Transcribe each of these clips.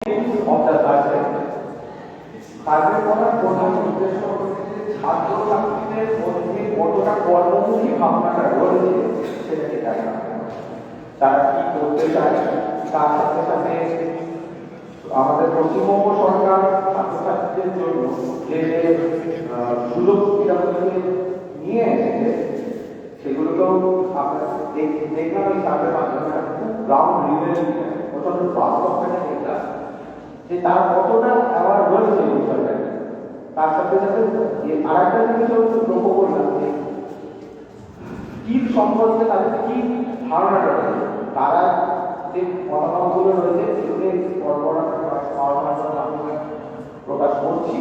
of the survey. Survey করার প্রধান উদ্দেশ্য হচ্ছে ছাত্রছাত্রীদের মধ্যে কতটা কর্মমুখী ভাবনাটা রয়েছে সেটাকে দেখা, তারা কি করতে চায়। তার সাথে সাথে আমাদের পশ্চিমবঙ্গ সরকার ছাত্রছাত্রীদের জন্য যে সুযোগ সুবিধাগুলোকে নিয়ে এসেছে সেগুলো তো আমরা দেখলাম এই সার্ভের মাধ্যমে গ্রাউন্ড রিয়েল প্রচন্ড বাস্তবতাটা দেখলাম যে তার কতটা অ্যাওয়ার রয়েছে এই বিষয়টা। তার সাথে সাথে আর একটা জিনিস লক্ষ্য করলাম যে স্কিল সম্পর্কে তাদের কি ধারণাটা রয়েছে, তারা যে মতামতগুলো রয়েছে সেগুলো প্রকাশ করছি।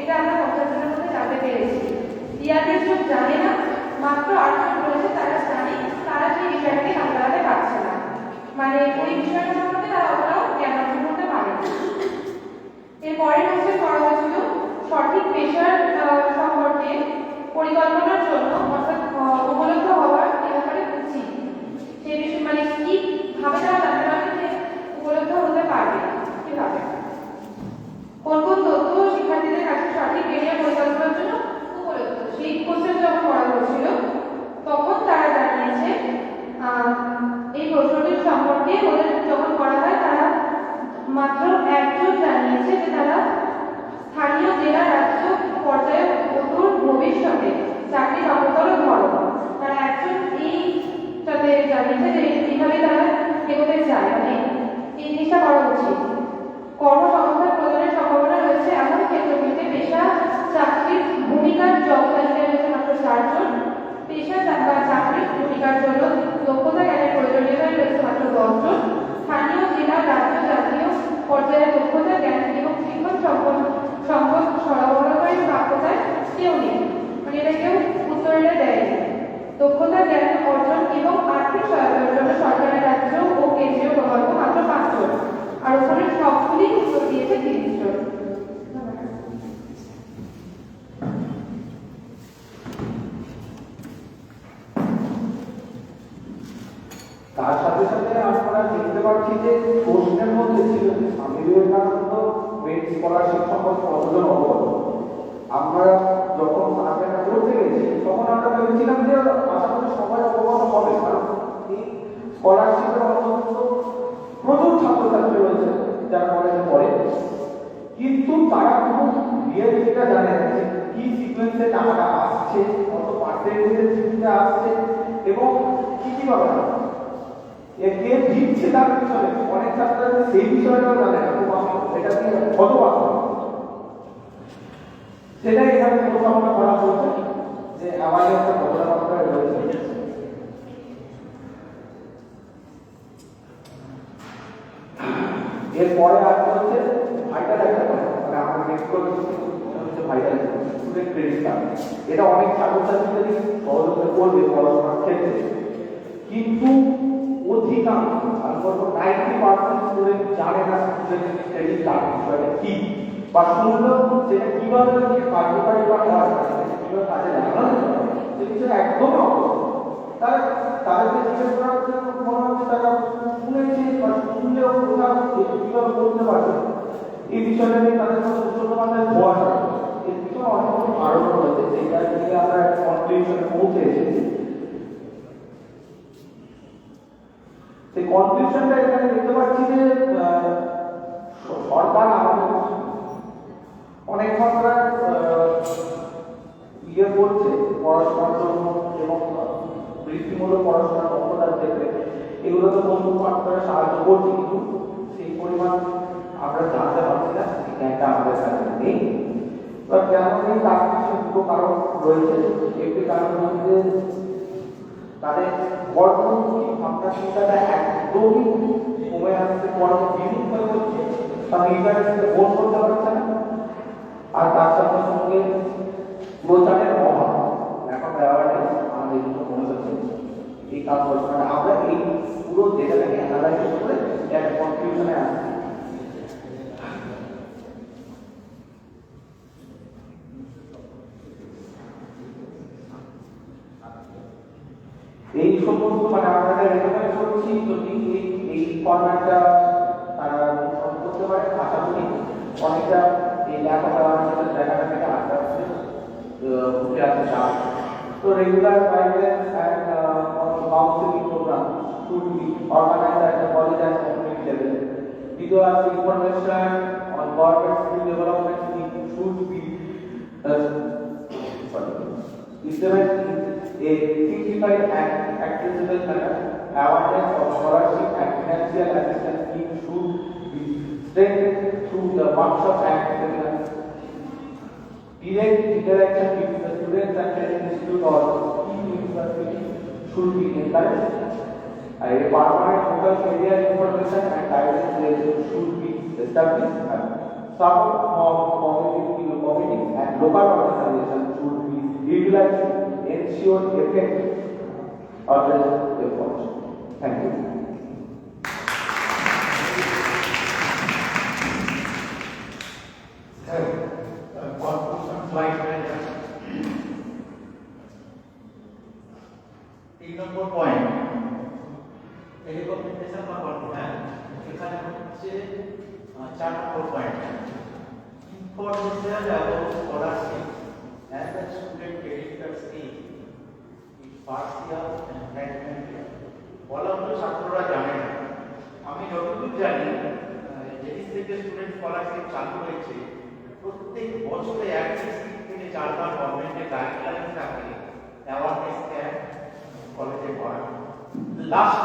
এটা আমরা 50 জনের মধ্যে জানতে পেরেছি। কিভাবে তারা জানতে পারবে যে উপলব্ধ হতে পারবে কিভাবে? কোন কোন তথ্য শিক্ষার্থীদের কাছে সঠিক ক্যারিয়ার পরিকল্পনার জন্য উপলব্ধ? সেই কোশ্চেন যখন করা হয়েছিল তখন তারা জানিয়েছে এই প্রশ্নটির সম্পর্কে ওদের যখন করা হয় তারা মাত্র একজন জানিয়েছে যে তারা স্থানীয় জেলা রাজ্য পর্যায়ে অদূর ভবিষ্যতে চাকরি পাবতর ধরো। তারা একজন এইটাতে জানিয়েছে যে এইভাবে তারা এগোতে চায়, মানে এই জিনিসটা করা উচিত। কর্মসংস্থান প্রদানের সম্ভাবনা রয়েছে এমন ক্ষেত্রগুলিতে পেশা চাকরির ভূমিকার জব তালিকায় রয়েছে মাত্র 4 জন, পেশা বা চাকরির ভূমিকার জন্য দক্ষতা জ্ঞানের প্রয়োজনীয়তায় রয়েছে মাত্র 10 জন, স্থানীয় জেলা রাজ্য জাতীয় পর্যায়ে দক্ষতা জ্ঞান এবং শিক্ষণ সম্পদ সরবরাহকারী প্রাপ্যতায় কেউ নেই, মানে এটা কেউ উত্তরটা দেয়নি। দক্ষতা জ্ঞান অর্জন এবং আর্থিক সহায়তার জন্য সরকারের রাজ্য ও কেন্দ্রীয় প্রকল্প মাত্র 5 জন, আর ওখানে সবগুলি উত্তর দিয়েছে 30 জন। তার সাথে সাথে আমরা দেখতে পাচ্ছি যে প্রশ্নের মধ্যে ছিল যে স্বামী বিবেকানন্দ মেন স্কলারশিপ সম্পর্কে কতজন অবগত। আমরা যখন সার্ভেটা করতে গেছি তখন আমরা ভেবেছিলাম যে আশা করি সবাই অবগত হবে, কারণ এই স্কলারশিপের অন্তত প্রচুর ছাত্রছাত্রী রয়েছে যারা কলেজে পড়ে, কিন্তু তারা কোনো রিয়েলিটিটা জানে না যে কি সিকোয়েন্সে টাকাটা আসছে, কত পার্সেন্টেজের সিস্টেমে আসছে এবং কি কিভাবে কে দিচ্ছে তার পিছনে অনেক ছাত্ররা সেই বিষয়টাও জানে না, খুব এটা নিয়ে হতবাক। সেটাই এখানে উপস্থাপনা করা হয়েছে যে আমাদের একটা ঘটনা মাত্রায় রয়েছে। এরপরে আসতে হচ্ছে ভাইটাল একটা কথা, মানে আমরা নেক্সট হচ্ছে ভাইটাল স্টুডেন্ট ক্রেডিট কার্ড। এটা অনেক ছাত্রছাত্রীদের সহযোগিতা করবে পড়াশোনার ক্ষেত্রে, কিন্তু অধিকাংশ 90% স্টুডেন্ট জানে না স্টুডেন্ট ক্রেডিট কার্ড বিষয়টা কি, বা শুনলেও সেটা কিভাবে কার্যকারী বা কিভাবে কাজে লাগানো যেতে পারে সে বিষয়ে একদমই অবগত। তাদেরকে জিজ্ঞেস করার জন্য মনে হচ্ছে তারা শুনেছে বা শুনলেও কোথাও কিভাবে করতে পারবে এই বিষয়টা নিয়ে তাদের মধ্যে উচ্চত মাত্রায় ভরসা। এর পিছনে অনেক কোনো কারণ রয়েছে যেটা নিয়ে আমরা কনক্লুশনে পৌঁছে এসেছি। সেই কনক্লুশনটা এখানে দেখতে পাচ্ছি যে সরকার আমাদের অনেক মাত্রায় ইয়ে করছে পড়াশোনার জন্য এবং বৃত্তিমূলক পড়াশোনার দক্ষতার ক্ষেত্রে, এগুলো তো প্রচুর মাত্রায় সাহায্য করছে, কিন্তু সেই পরিমাণ আমরা জানতে পারছি না, এটা আমাদের কাছে নেই। বা কেন নেই তার কিছু দুটো কারণ রয়েছে। একটি কারণ হচ্ছে তাদের কর্মমুখী ভাবনা চিন্তাটা একদমই কমে আসছে, কর্মবিমুখ হয়ে হচ্ছে, তারা ইন্টারনেটে বোধ করতে পারছে না। আর তার সঙ্গে সঙ্গে প্রচারের অভাব, এখন অ্যাওয়ারনেস আমাদের কিন্তু মনে হচ্ছে এই কাজ করছে না। আমরা এই পুরো ডেটাটাকে অ্যানালাইসিস করে একটা কনক্লুশনে আসছি। এই সমস্ত মানে আমরা রেকমেন্ড করছি যদি এই ফরম্যাটটা তারা অনুসরণ করতে পারে, আশা করি অনেকটা এই ল্যাপটপ আমাদের জায়গাটা থেকে আস্তে আস্তে উঠে আসতে চায়। তো regular guidelines and counselling programme should be organized at the college and community level. Video as information on government skill development should be implemented a simplified and accessible manner. Awareness of scholarship and financial assistance scheme should be strengthened through the workshop and seminars. Direct interaction between the students and training institute or university should be encouraged. A permanent local career information and guidance should be established. Support from community and local organizations should be utilized to ensure effective efforts. Thank you. Slide 3 number point. Any superficial about scholarship as a student credit card scheme is partial and fragmented. বলা হলো ছাত্ররা জানে না। আমি যতদূর জানি যেদিন থেকে স্টুডেন্ট স্কলারশিপ চালু হয়েছে প্রত্যেক বছরে এক থেকে 4 বার গভর্নমেন্টের গাইডলাইন থাকে অ্যাওয়ারনেস ক্যাম্প কলেজে করা। লাস্ট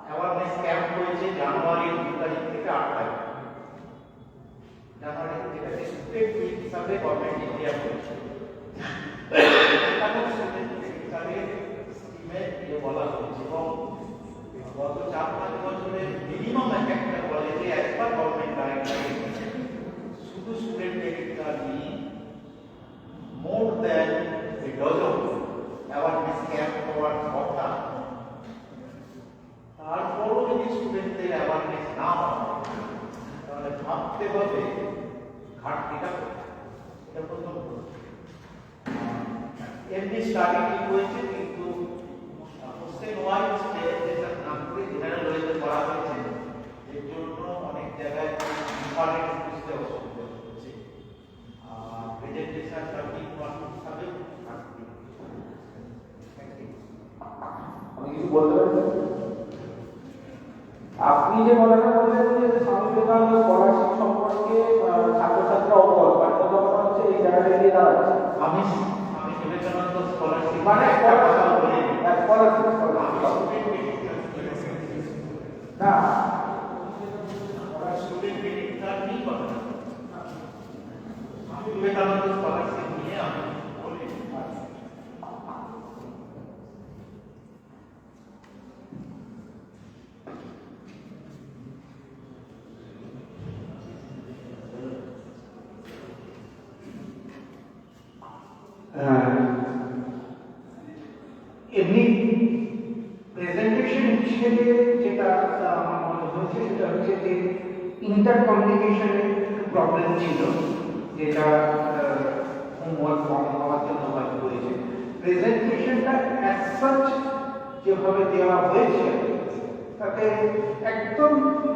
অ্যাওয়ারনেস ক্যাম্প হয়েছে জানুয়ারি 2 তারিখ থেকে 8 তারিখ। জানুয়ারি থেকে স্টুডেন্ট উইক হিসাবে গভর্নমেন্ট ইন্ডিয়া করেছে। এখানে স্টুডেন্ট হিসাবে স্কিমে বলা হয়েছে এবং গত 4-5 বছরে মিনিমাম একটা কলেজে একবার গভর্নমেন্ট গাইডলাইন শুধু স্টুডেন্ট ক্রেডিট কার্ড নিয়ে more than a dozen awareness camp হওয়ার কথা। তারপরও যদি স্টুডেন্টদের অ্যাওয়ারনেস না হয় তাহলে ভাবতে হবে ঘাটতিটা এটা প্রথম। এমনি স্টাডি ঠিক হয়েছে কিন্তু হোস্টেল ওয়াইজ যেটা নাগপুরে জেনারেল ওয়েতে করা হয়েছে এর জন্য অনেক জায়গায় ইনফারেন্ট বুঝতে অসুবিধা হচ্ছে। প্রেজেন্টেশনটা ঠিক হিসাবে আমি কিছু বলতে পারি? আপনি যে কথাটা বললেন যে স্বামী বিবেকানন্দ স্কলারশিপ সম্পর্কে ছাত্রছাত্রীরা অবগত, মানে কথা হচ্ছে এই জায়গাটা গিয়ে দাঁড়াচ্ছে। আমি বিবেকানন্দ স্কলারশিপ মানে না স্টুডেন্ট ক্রেডিট কার্ড নিয়ে কথা না। আমি বিবেকানন্দ স্কলারশিপ নিয়ে আমি বলি এমনি প্রেজেন্টেশন হিসেবে যেটা আমার মনে হয়েছে সেটা হচ্ছে যে ইন্টার কমিউনিকেশনের প্রবলেম ছিল, যেটা হোমওয়ার্ক কম হওয়ার জন্য হয়তো হয়েছে। প্রেজেন্টেশনটা অ্যাজ সাচ যেভাবে দেওয়া হয়েছে তাতে একদম কি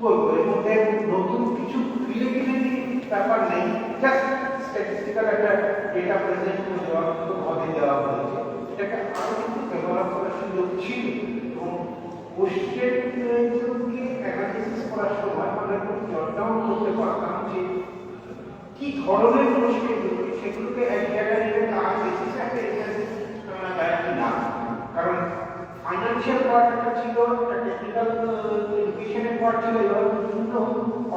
বলবো, এর মধ্যে নতুন কিছু ক্রিয়েটিভিটি ব্যাপার নেই, জাস্ট স্ট্যাটিস্টিক্যাল একটা ডেটা প্রেজেন্ট করে দেওয়া ভাবে দেওয়া হয়েছে। এটাকে আরো কিন্তু ডেভেলপ করার সুযোগ ছিল এবং কোশ্চেনগুলোকে অ্যানালিসিস করার সময় আমরা একটু জট ডাউন করতে পারতাম যে কি ধরনের কোশ্চেনগুলো সেগুলোকে এক জায়গায় নিয়ে তার বেসিসে একটা এনালিসিস না, কারণ ফাইন্যান্সিয়াল পার্ট একটা ছিল, একটা টেকনিক্যাল এডুকেশনের পার্ট ছিল, এবার বিভিন্ন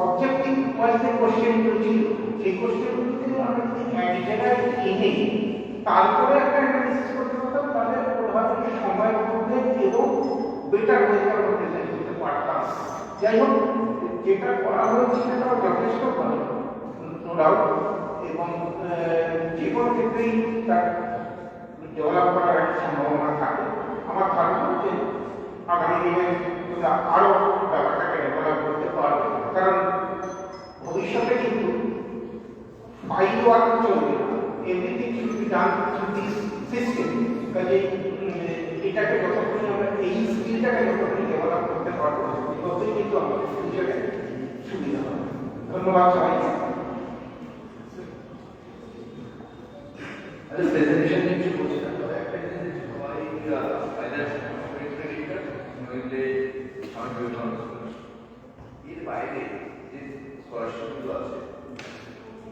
অবজেক্টিভ ওয়াইজের কোশ্চেনগুলো ছিল। সেই কোশ্চেনগুলোকে আমরা যদি এক জায়গায় এনে তারপরে একটা অ্যানালিসিস করতে পারতাম তাহলে প্রধানত সময়ের মধ্যে এবং বেটার ওয়েতে আমরা প্রেজেন্ট করতে পারতাম। যাই হোক, যেটা করা হয়েছে সেটাও যথেষ্ট ভালো, নো ডাউট, এবং যে কোনো ক্ষেত্রেই তার ডেভেলপ করার একটা সম্ভাবনা থাকে। আমার ধারণা হচ্ছে আগামী দিনে তোমরা আরো ব্যাপারটাকে ডেভেলপ করতে পারবে, কারণ ভবিষ্যতে কিন্তু ফাইল ওয়ার্ক চলবে, everything should be done through this system. কাজে এটাকে যতক্ষণ আমরা এই স্কিলটাকে যতক্ষণ ডেভেলপ করতে পারবো ততই কিন্তু আমাদের ফিউচারে সুবিধা হবে। ধন্যবাদ সবাইকে। প্রেজেন্টেশন কিছু বলছি না, তবে একটা জিনিস সবাই ফাইন্যান্স ক্রেডিট কার্ড নইলে আমি বিবেকানন্দ এর বাইরে যে স্কলারশিপগুলো আছে,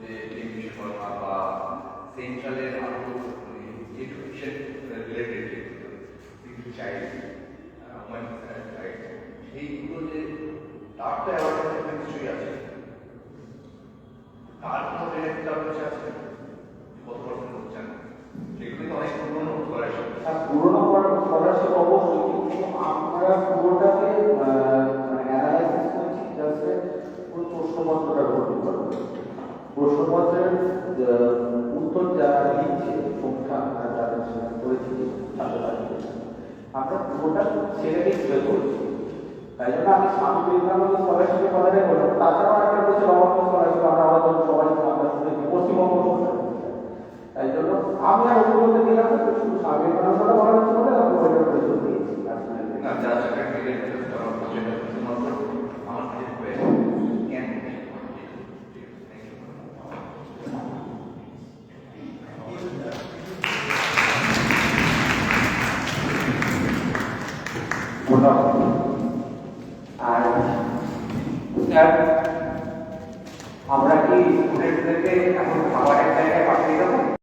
যে বিশ্বকর্মা বা সেন্ট্রালের আরো এডুকেশন রিলেটেড যেগুলো চাইল্ড সেইগুলো যে তার তো অ্যাওয়ারনেস নিশ্চয়ই আছে, তার কোনো বেনিফিট আপনার কাছে আছে কত পার্সেন্ট হচ্ছে না? সেগুলো তো অনেক পুরোনো স্কলারশিপ। পুরোনো স্কলারশিপ অবশ্যই, কিন্তু আমরা পুরোটাকে অ্যানালাইসিস করছি জাস্ট পুরো প্রশ্নপত্রটা ভর্তি করবো। প্রশ্নপত্রের উত্তর যারা লিখছে সংখ্যা আমরা তাদের সাথে করেছি ছাত্রছাত্রীদের, আমরা পুরোটা সেটাকে তুলে ধরছি। তাই জন্য আমি স্বামী বিবেকানন্দ স্কলারশিপের কথাটাই বললাম। তাছাড়াও একটা রয়েছে নবান্ন স্কলারশিপ, আমরা হয়তো সবাই আমরা শুনেছি পশ্চিমবঙ্গ সরকার। তাই জন্য আমি আর ওগুলোতে দিলাম না, শুধু স্বামী বিবেকানন্দটা বলা হচ্ছে বলে আমি ওইটার প্রয়োজন দিয়েছি। না, যারা চাকরি আমার কাছে আমার ধন্যবাদ। আর স্যার, আমরা কি স্টুডেন্টদেরকে এখন খাবারের জায়গায় পাঠিয়ে দেবো?